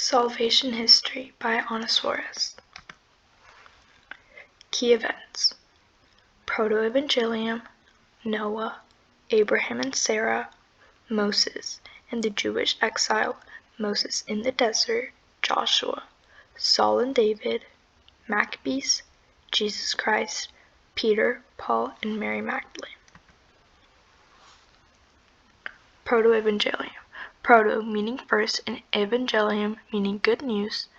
Salvation History by Ana Suarez. Key events: Proto-Evangelium, Noah, Abraham and Sarah, Moses and the Jewish exile, Moses in the desert, Joshua, Saul and David, Maccabees, Jesus Christ, Peter, Paul, and Mary Magdalene. Proto-Evangelium. Proto meaning first and Evangelium meaning good news.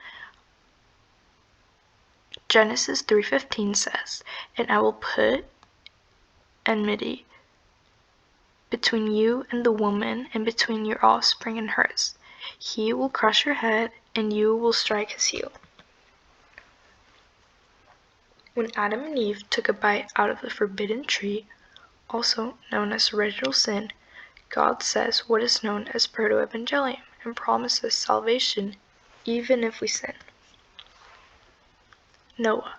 Genesis 3:15 says, "And I will put enmity between you and the woman, and between your offspring and hers. He will crush your head, and you will strike his heel." When Adam and Eve took a bite out of the forbidden tree, also known as original sin, God says what is known as Proto-Evangelium and promises salvation even if we sin. Noah.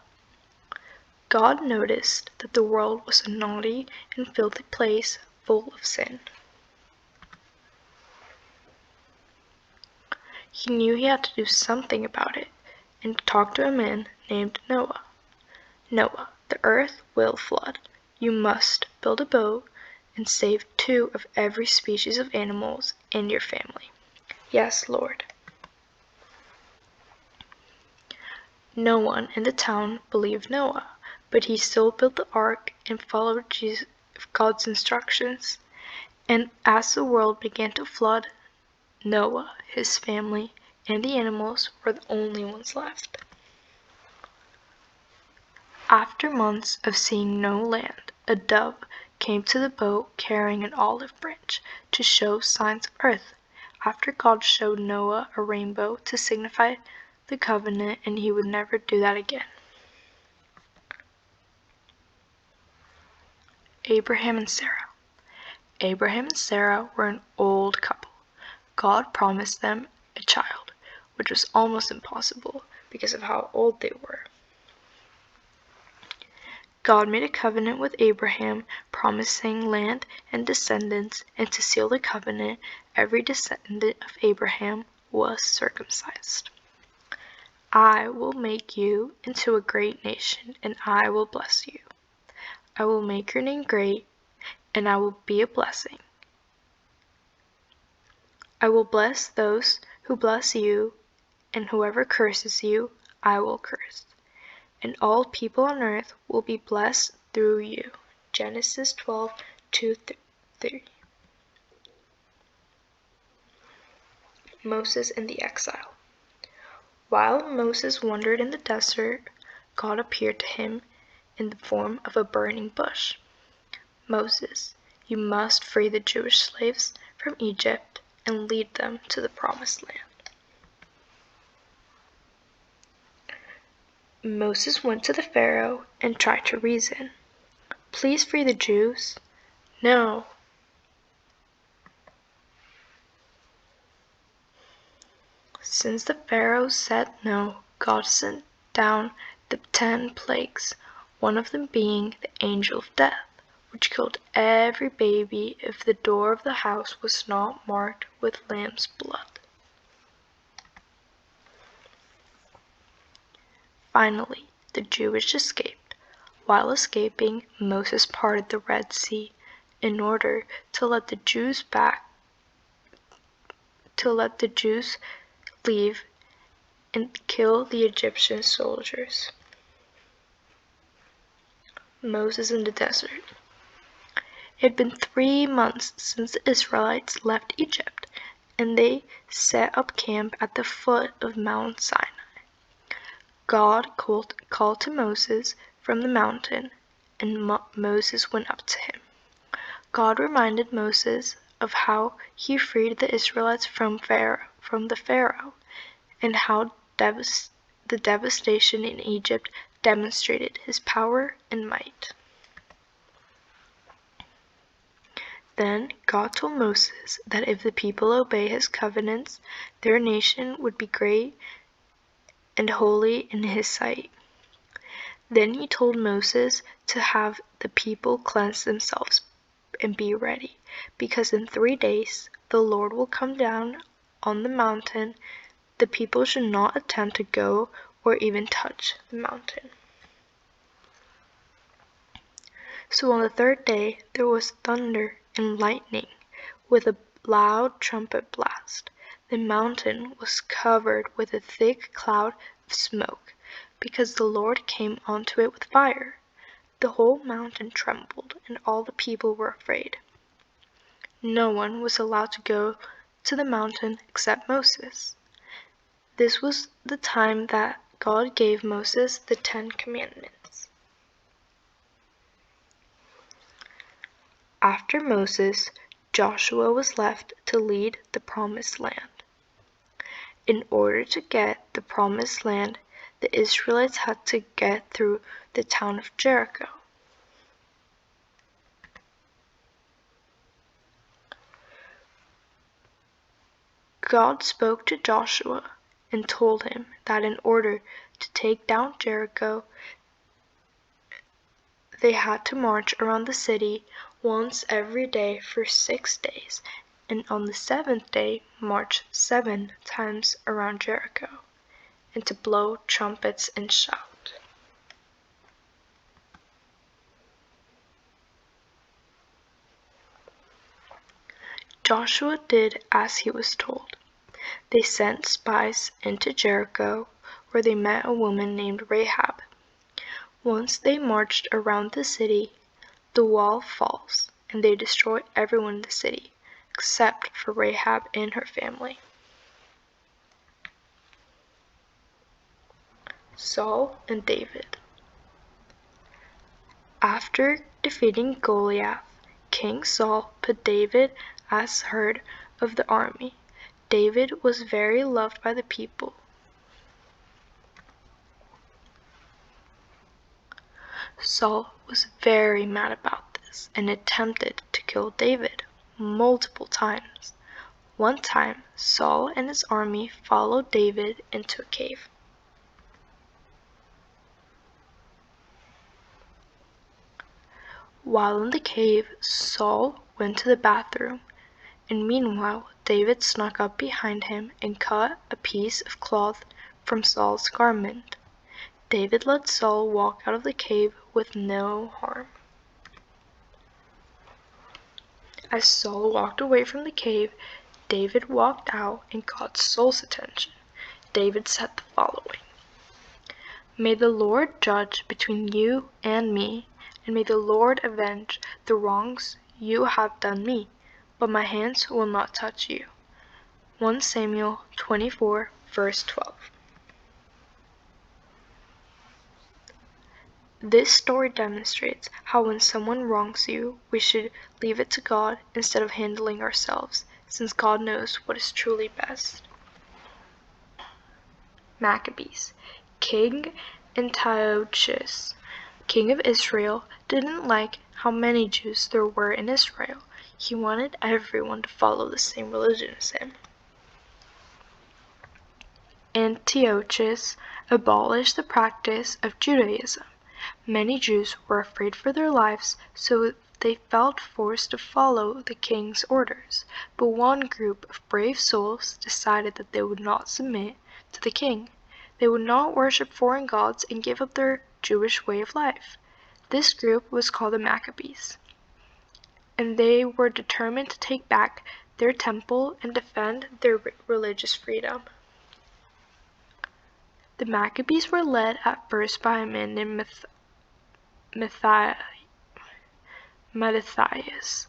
God noticed that the world was a naughty and filthy place full of sin. He knew he had to do something about it and talked to a man named Noah. "Noah, the earth will flood. You must build a boat and save 2 of every species of animals and your family." "Yes, Lord." No one in the town believed Noah, but he still built the ark and followed God's instructions. And as the world began to flood, Noah, his family, and the animals were the only ones left. After months of seeing no land, a dove came to the boat carrying an olive branch to show signs of earth. After God showed Noah a rainbow to signify the covenant, and he would never do that again. Abraham and Sarah. Abraham and Sarah were an old couple. God promised them a child, which was almost impossible because of how old they were. God made a covenant with Abraham, promising land and descendants, and to seal the covenant, every descendant of Abraham was circumcised. "I will make you into a great nation, and I will bless you. I will make your name great, and I will be a blessing. I will bless those who bless you, and whoever curses you, I will curse. And all people on earth will be blessed through you." Genesis 12:2-3. Moses in the exile. While Moses wandered in the desert, God appeared to him in the form of a burning bush. "Moses, you must free the Jewish slaves from Egypt and lead them to the promised land." Moses went to the Pharaoh and tried to reason. "Please free the Jews." "No." Since the Pharaoh said no, God sent down the 10 plagues, one of them being the angel of death, which killed every baby if the door of the house was not marked with lamb's blood. Finally, the Jews escaped. While escaping, Moses parted the Red Sea in order to let the Jews leave and kill the Egyptian soldiers. Moses in the desert. It had been 3 months since the Israelites left Egypt, and they set up camp at the foot of Mount Sinai. God called to Moses from the mountain, and Moses went up to him. God reminded Moses of how he freed the Israelites from the Pharaoh, and how the devastation in Egypt demonstrated his power and might. Then God told Moses that if the people obey his covenants, their nation would be great and holy in his sight. Then he told Moses to have the people cleanse themselves and be ready, because in 3 days the Lord will come down on the mountain the people should not attempt to go or even touch the mountain. So on the third day there was thunder and lightning with a loud trumpet blast. The mountain was covered with a thick cloud of smoke, because the Lord came onto it with fire. The whole mountain trembled, and all the people were afraid. No one was allowed to go to the mountain except Moses. This was the time that God gave Moses the 10 Commandments. After Moses, Joshua was left to lead the Promised Land. In order to get the Promised Land, the Israelites had to get through the town of Jericho. God spoke to Joshua and told him that in order to take down Jericho, they had to march around the city once every day for 6 days, and on the 7th day march 7 times around Jericho, and to blow trumpets and shout. Joshua did as he was told. They sent spies into Jericho, where they met a woman named Rahab. Once they marched around the city, the wall falls, and they destroy everyone in the city, except for Rahab and her family. Saul and David. After defeating Goliath, King Saul put David as head of the army. David was very loved by the people. Saul was very mad about this and attempted to kill David multiple times. One time, Saul and his army followed David into a cave. While in the cave, Saul went to the bathroom, and meanwhile David snuck up behind him and cut a piece of cloth from Saul's garment. David let Saul walk out of the cave with no harm. As Saul walked away from the cave, David walked out and caught Saul's attention. David said the following: "May the Lord judge between you and me, and may the Lord avenge the wrongs you have done me, but my hands will not touch you." 1 Samuel 24, verse 12. This story demonstrates how when someone wrongs you, we should leave it to God instead of handling ourselves, since God knows what is truly best. Maccabees. King Antiochus, king of Israel, didn't like how many Jews there were in Israel. He wanted everyone to follow the same religion as him. Antiochus abolished the practice of Judaism. Many Jews were afraid for their lives, so they felt forced to follow the king's orders. But one group of brave souls decided that they would not submit to the king. They would not worship foreign gods and give up their Jewish way of life. This group was called the Maccabees, and they were determined to take back their temple and defend their religious freedom. The Maccabees were led at first by a man named Mattathias,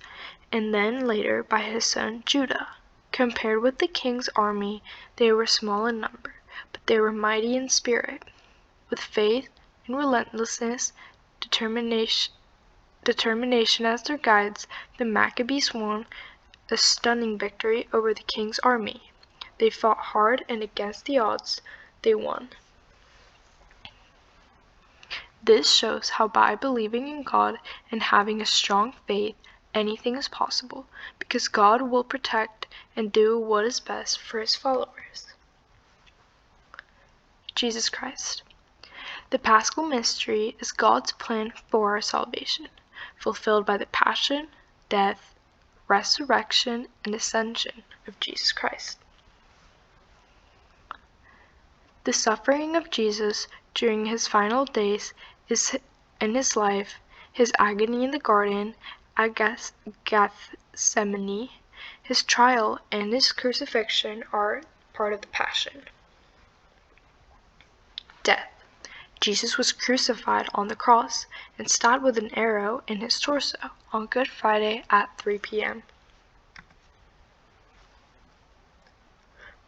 and then later by his son Judah. Compared with the king's army, they were small in number, but they were mighty in spirit. With faith and relentlessness, determination as their guides, the Maccabees won a stunning victory over the king's army. They fought hard, and against the odds, they won. This shows how by believing in God and having a strong faith, anything is possible, because God will protect and do what is best for his followers. Jesus Christ. The Paschal mystery is God's plan for our salvation, fulfilled by the passion, death, resurrection, and ascension of Jesus Christ. The suffering of Jesus during his final days in his life, his agony in the garden at Gethsemane, his trial, and his crucifixion are part of the Passion. Death. Jesus was crucified on the cross and stabbed with an arrow in his torso on Good Friday at 3 p.m.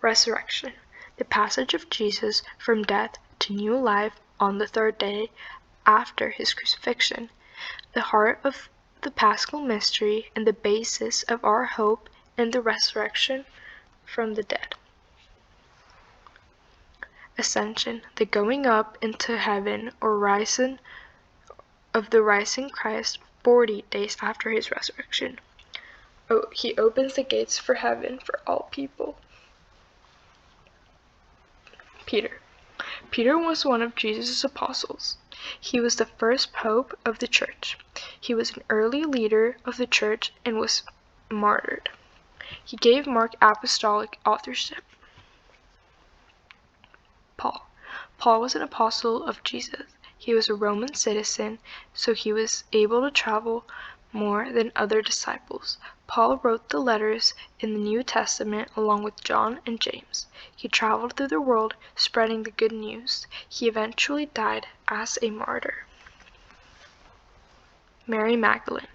Resurrection. The passage of Jesus from death to new life on the third day after his crucifixion. The heart of the Paschal mystery and the basis of our hope in the resurrection from the dead. Ascension, the going up into heaven or rising of the rising Christ 40 days after his resurrection. He opens the gates for heaven for all people. Peter. Peter was one of Jesus' apostles. He was the first pope of the church. He was an early leader of the church and was martyred. He gave Mark apostolic authorship. Paul. Paul was an apostle of Jesus. He was a Roman citizen, so he was able to travel more than other disciples. Paul wrote the letters in the New Testament along with John and James. He traveled through the world spreading the good news. He eventually died as a martyr. Mary Magdalene.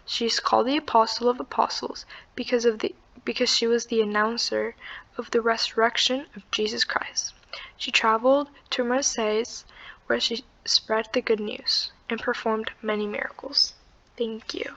She is called the Apostle of Apostles because she was the announcer of the resurrection of Jesus Christ. She traveled to Marseille, where she spread the good news and performed many miracles. Thank you.